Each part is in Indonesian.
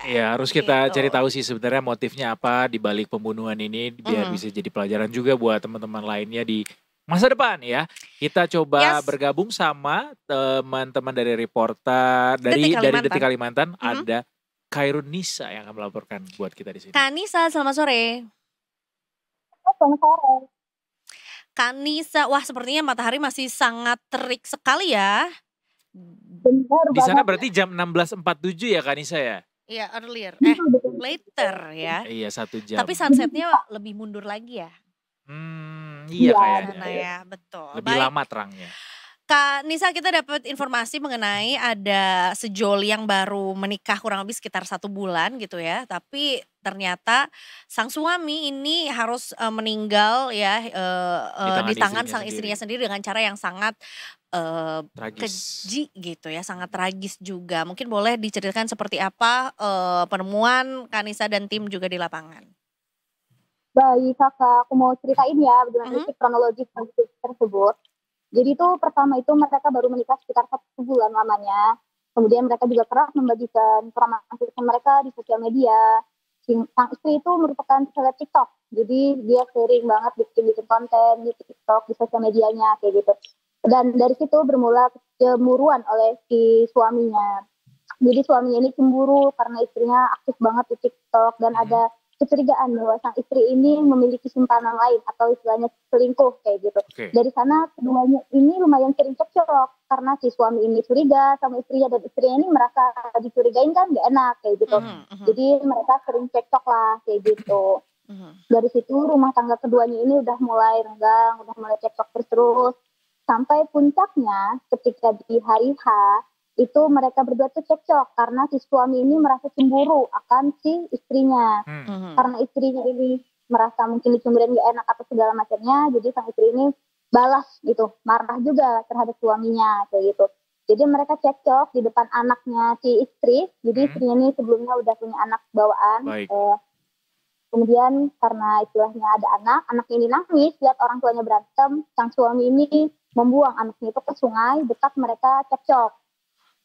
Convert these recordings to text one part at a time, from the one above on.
Ya, harus kita gitu. cari tahu sih sebenarnya motifnya apa di balik pembunuhan ini biar bisa jadi pelajaran juga buat teman-teman lainnya di masa depan ya. Kita coba Yes, bergabung sama teman-teman dari reporter Detik dari Detik Kalimantan. Kalimantan ada Khairun Nisa yang akan melaporkan buat kita di sini. Kanisa, selamat sore. Selamat sore. Kanisa, wah sepertinya matahari masih sangat terik sekali ya. Benar Di sana banget. berarti jam 16.47 ya Kanisa ya? Iya, earlier. Betul. Later ya. Iya 1 jam. Tapi sunsetnya lebih mundur lagi ya. Iya Iya, kayaknya. Sana ya, betul. Lebih lama terangnya. Kak Nisa, kita dapat informasi mengenai ada sejoli yang baru menikah kurang lebih sekitar 1 bulan gitu ya. Tapi ternyata sang suami ini harus meninggal ya di tangan sang istrinya sendiri dengan cara yang sangat keji gitu ya, sangat tragis juga. Mungkin boleh diceritakan seperti apa penemuan Kak Nisa dan tim juga di lapangan. Baik kakak, aku mau ceritain ya bagaimana kronologis tersebut. Jadi itu pertama itu mereka baru menikah sekitar 1 bulan lamanya. Kemudian mereka juga kerap membagikan romantisme mereka di sosial media. Sang istri itu merupakan seleb TikTok. Jadi dia sering banget bikin konten di TikTok, di sosial medianya kayak gitu. Dan dari situ bermula kecemburuan oleh si suaminya. Jadi suaminya ini cemburu karena istrinya aktif banget di TikTok dan ada kecurigaan bahwa sang istri ini memiliki simpanan lain atau istilahnya selingkuh kayak gitu. Dari sana keduanya ini lumayan sering cekcok karena si suami ini curiga sama istrinya dan istrinya ini merasa dicurigain kan gak enak kayak gitu. Jadi mereka sering cekcok lah kayak gitu. Dari situ rumah tangga keduanya ini udah mulai renggang, udah mulai cekcok terus sampai puncaknya ketika di hari H itu mereka berdua tuh cekcok karena si suami ini merasa cemburu akan si istrinya. Karena istrinya ini merasa mungkin dicemburuin gak enak atau segala macamnya, jadi sang istri ini balas gitu, marah juga terhadap suaminya kayak gitu. Jadi mereka cekcok di depan anaknya si istri, jadi istrinya ini sebelumnya udah punya anak bawaan. Kemudian karena istilahnya ada anak ini nangis lihat orang tuanya berantem, sang suami ini membuang anaknya itu ke sungai dekat mereka cekcok.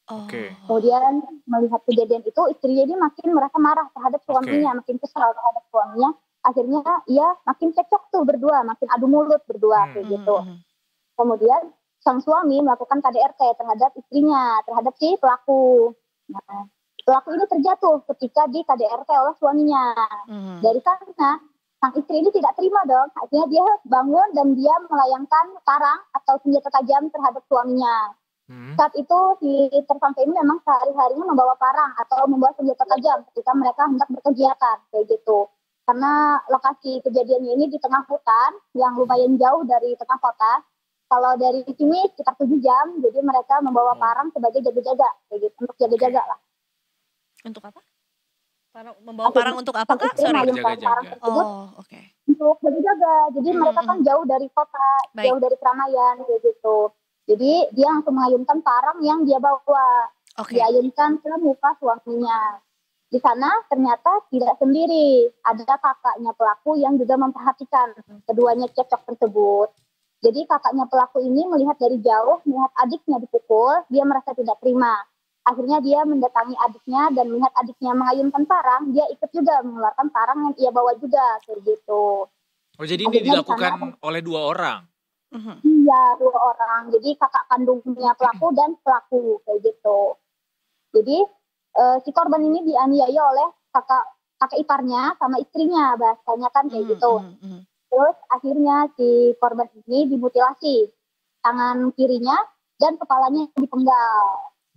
Kemudian melihat kejadian itu istrinya ini makin merasa marah terhadap suaminya, makin kesal terhadap suaminya. Akhirnya ia makin cekcok tuh berdua, makin adu mulut berdua kayak gitu. Kemudian sang suami melakukan KDRT terhadap istrinya, terhadap si pelaku. Nah, pelaku ini terjatuh ketika di KDRT oleh suaminya. Dari sana sang istri ini tidak terima dong. Akhirnya dia bangun dan dia melayangkan parang atau senjata tajam terhadap suaminya. Saat itu si tersangka ini memang sehari-harinya membawa parang atau membawa senjata tajam ketika mereka hendak berkegiatan kayak gitu. Karena lokasi kejadiannya ini di tengah hutan yang lumayan jauh dari tengah kota. Kalau dari sini sekitar 7 jam, jadi mereka membawa parang sebagai jaga-jaga kayak gitu, untuk jaga-jaga lah. Untuk apa? Membawa parang untuk apa Kak? Sorry. Jaga-jaga. Untuk jaga-jaga. Jadi mereka kan jauh dari kota, jauh dari keramaian kayak gitu. Jadi dia langsung mengayunkan parang yang dia bawa, diayunkan ke muka suaminya. Di sana ternyata tidak sendiri, ada kakaknya pelaku yang juga memperhatikan keduanya cekcok tersebut. Jadi kakaknya pelaku ini melihat dari jauh, melihat adiknya dipukul, dia merasa tidak terima. Akhirnya dia mendatangi adiknya dan melihat adiknya mengayunkan parang, dia ikut juga mengeluarkan parang yang ia bawa juga kayak gitu. Oh jadi ini dilakukan oleh 2 orang? Iya, 2 orang. Jadi kakak kandungnya pelaku dan pelaku kayak gitu. Jadi si korban ini dianiaya oleh kakak iparnya sama istrinya, bahasanya kan kayak gitu. Terus akhirnya si korban ini dimutilasi, tangan kirinya dan kepalanya dipenggal.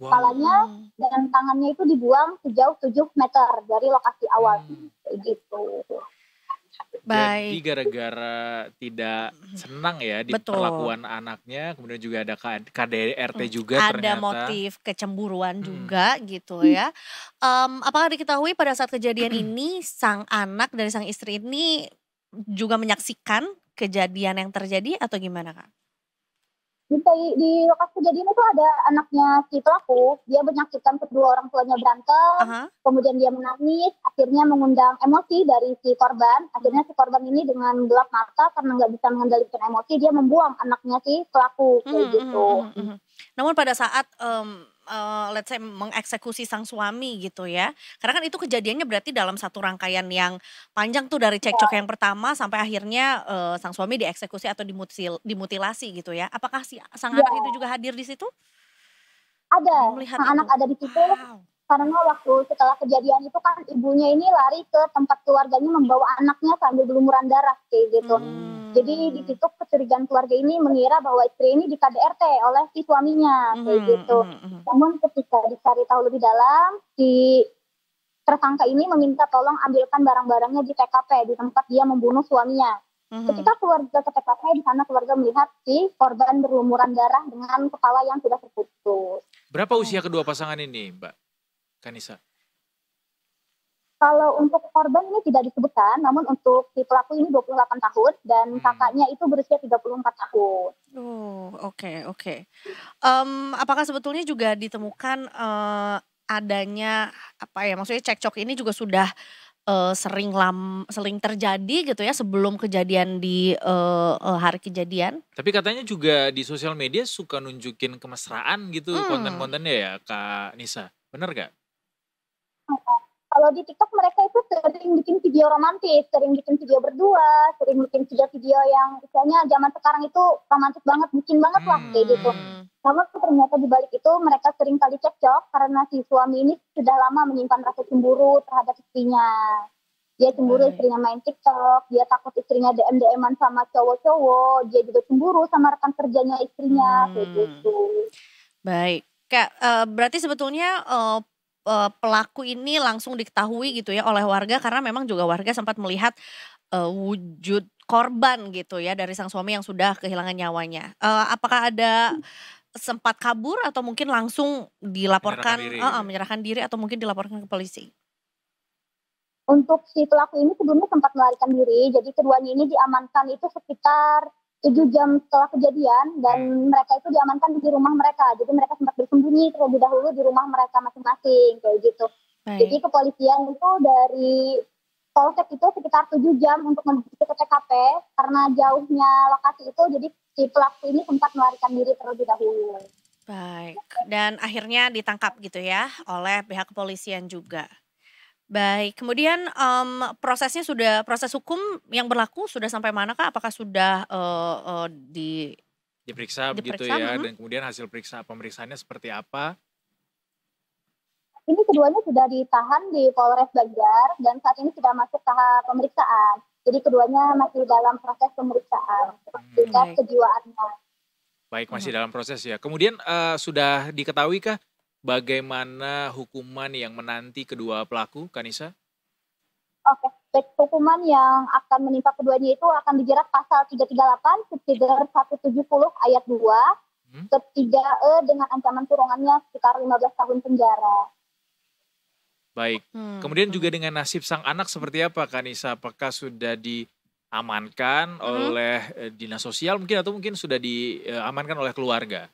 Kepalanya dan tangannya itu dibuang sejauh 7 meter dari lokasi awal kayak gitu. Jadi gara-gara tidak senang ya di perlakuan anaknya, kemudian juga ada KDRT juga ada ternyata. Ada motif kecemburuan juga gitu ya. Apakah diketahui pada saat kejadian ini sang anak dari sang istri ini juga menyaksikan kejadian yang terjadi atau gimana Kak? Di lokasi kejadian itu ada anaknya si pelaku, dia menyaksikan kedua orang tuanya berantem, kemudian dia menangis, akhirnya mengundang emosi dari si korban, akhirnya si korban ini dengan gelap mata karena nggak bisa mengendalikan emosi, dia membuang anaknya si pelaku kayak gitu. Namun pada saat let's say mengeksekusi sang suami gitu ya. Karena kan itu kejadiannya berarti dalam satu rangkaian yang panjang tuh dari cekcok yang pertama sampai akhirnya, sang suami dieksekusi atau dimutilasi gitu ya. Apakah sang Ya, anak itu juga hadir di situ? ada. Dan melihat Sang itu? anak ada di situ Wow. karena waktu setelah kejadian itu kan ibunya ini lari ke tempat keluarganya membawa anaknya sambil berlumuran darah kayak gitu. Jadi di situ kecurigaan keluarga ini mengira bahwa istri ini di KDRT oleh si suaminya kayak gitu. Namun ketika dicari tahu lebih dalam, si tersangka ini meminta tolong ambilkan barang-barangnya di TKP di tempat dia membunuh suaminya. Ketika keluarga ke TKP, di sana keluarga melihat si korban berlumuran darah dengan kepala yang sudah terputus. Berapa usia kedua pasangan ini, Mbak Kanisa? Kalau untuk korban ini tidak disebutkan, namun untuk si pelaku ini 28 tahun dan kakaknya itu berusia 34 tahun. Oh, oke. Apakah sebetulnya juga ditemukan, adanya apa ya, maksudnya cekcok ini juga sudah, sering terjadi gitu ya sebelum kejadian di, hari kejadian? Tapi katanya juga di sosial media suka nunjukin kemesraan gitu konten-kontennya ya, Kak Nisa, bener gak? Kalau di TikTok mereka itu sering bikin video romantis, sering bikin video berdua, sering bikin video-video yang misalnya zaman sekarang itu romantis banget, bikin banget lah kayak gitu. Namun ternyata di balik itu mereka sering kali cekcok karena si suami ini sudah lama menyimpan rasa cemburu terhadap istrinya. Dia cemburu istrinya main TikTok, dia takut istrinya DM-an sama cowok-cowok, dia juga cemburu sama rekan kerjanya istrinya kayak gitu. Baik, Kak, berarti sebetulnya, pelaku ini langsung diketahui gitu ya oleh warga karena memang juga warga sempat melihat, wujud korban gitu ya dari sang suami yang sudah kehilangan nyawanya. Apakah ada sempat kabur atau mungkin langsung dilaporkan menyerahkan diri atau mungkin dilaporkan ke polisi? Untuk si pelaku ini sebelumnya sempat melarikan diri, jadi keduanya ini diamankan itu sekitar 7 jam setelah kejadian dan mereka itu diamankan di rumah mereka. Jadi mereka sempat bersembunyi terlebih dahulu di rumah mereka masing-masing kayak gitu. Jadi kepolisian itu dari polsek itu sekitar 7 jam untuk menuju ke TKP karena jauhnya lokasi itu, jadi si pelaku ini sempat melarikan diri terlebih dahulu. Baik, dan akhirnya ditangkap gitu ya oleh pihak kepolisian juga. Baik, kemudian, proses hukum yang berlaku sudah sampai mana Kak? Apakah sudah, diperiksa begitu ya, dan kemudian hasil pemeriksaannya seperti apa? Ini keduanya sudah ditahan di Polres Banjar dan saat ini sudah masuk tahap pemeriksaan. Jadi keduanya masih dalam proses pemeriksaan tingkat kejiwaannya. Baik, masih dalam proses ya. Kemudian sudah diketahui kah bagaimana hukuman yang menanti kedua pelaku, Kanisa? Oke, hukuman yang akan menimpa keduanya itu akan dijerat pasal 338, subsidiar 170 ayat 2, ketiga dengan ancaman kurungannya sekitar 15 tahun penjara. Baik, kemudian juga dengan nasib sang anak seperti apa, Kanisa? Apakah sudah diamankan oleh dinas sosial mungkin atau mungkin sudah diamankan oleh keluarga?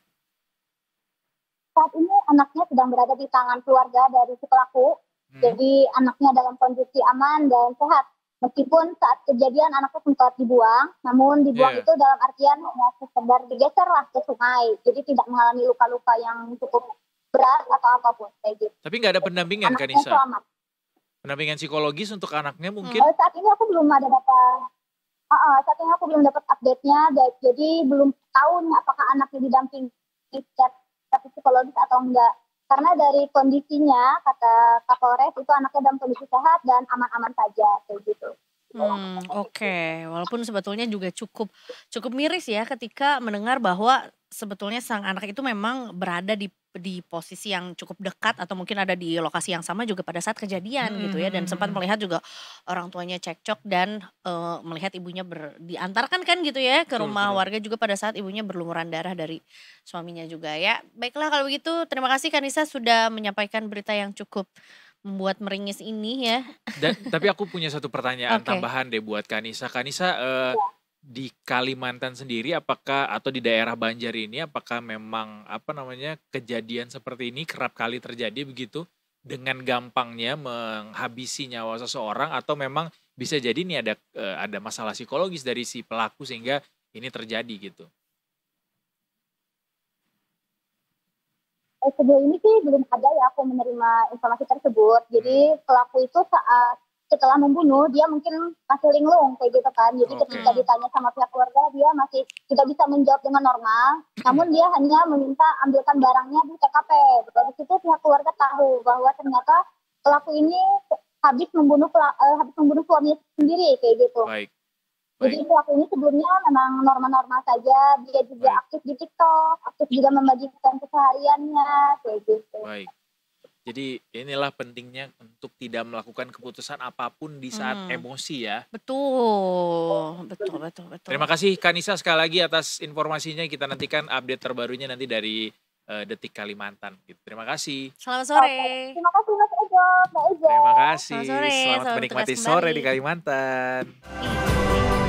Saat ini anaknya sedang berada di tangan keluarga dari si pelaku. Jadi anaknya dalam kondisi aman dan sehat. Meskipun saat kejadian anaknya sempat dibuang, namun dibuang itu dalam artian hanya sekedar digeser lah ke sungai. Jadi tidak mengalami luka-luka yang cukup berat atau apapun kayak gitu. Tapi nggak ada pendampingan, Anaknya Kanisa? selamat. Pendampingan psikologis untuk anaknya mungkin? Saat ini aku belum ada data. Saat ini aku belum dapat update-nya. Jadi belum tahu nih apakah anaknya didampingi secara psikologis atau enggak. Karena dari kondisinya, kata Kapolres, itu anaknya dalam kondisi sehat dan aman-aman saja, kayak gitu. Oke. Walaupun sebetulnya juga cukup miris ya ketika mendengar bahwa sebetulnya sang anak itu memang berada di posisi yang cukup dekat atau mungkin ada di lokasi yang sama juga pada saat kejadian gitu ya, dan sempat melihat juga orang tuanya cekcok dan, melihat ibunya diantarkan kan gitu ya ke rumah warga juga pada saat ibunya berlumuran darah dari suaminya juga ya. Baiklah kalau begitu terima kasih Kanisa sudah menyampaikan berita yang cukup membuat meringis ini ya. Tapi aku punya satu pertanyaan tambahan deh buat Kanisa. Kanisa, di Kalimantan sendiri apakah atau di daerah Banjar ini apakah memang kejadian seperti ini kerap kali terjadi begitu dengan gampangnya menghabisi nyawa seseorang atau memang bisa jadi ini ada masalah psikologis dari si pelaku sehingga ini terjadi gitu? Sejauh ini sih belum ada ya aku menerima informasi tersebut. Jadi pelaku itu saat setelah membunuh dia mungkin masih linglung kayak gitu kan. Jadi ketika Oke. ditanya sama pihak keluarga dia masih tidak bisa menjawab dengan normal. Namun dia hanya meminta ambilkan barangnya di TKP. Dari situ pihak keluarga tahu bahwa ternyata pelaku ini habis membunuh suaminya sendiri kayak gitu. Baik. Jadi Baik. pelaku ini sebelumnya memang normal-normal saja, dia juga Baik. aktif di TikTok, aktif juga membagikan kesehariannya, kayak gitu. Baik. Jadi inilah pentingnya untuk tidak melakukan keputusan apapun di saat emosi ya. Betul, betul, betul, betul. Terima kasih Kanisa sekali lagi atas informasinya. Kita nantikan update terbarunya nanti dari Detik Kalimantan. Terima kasih. Selamat sore. Terima kasih Mas Ejo, Mbak Ejo. Terima kasih. Selamat sore, Selamat selamat menikmati bertugas sore di kembali. Kalimantan. Ih.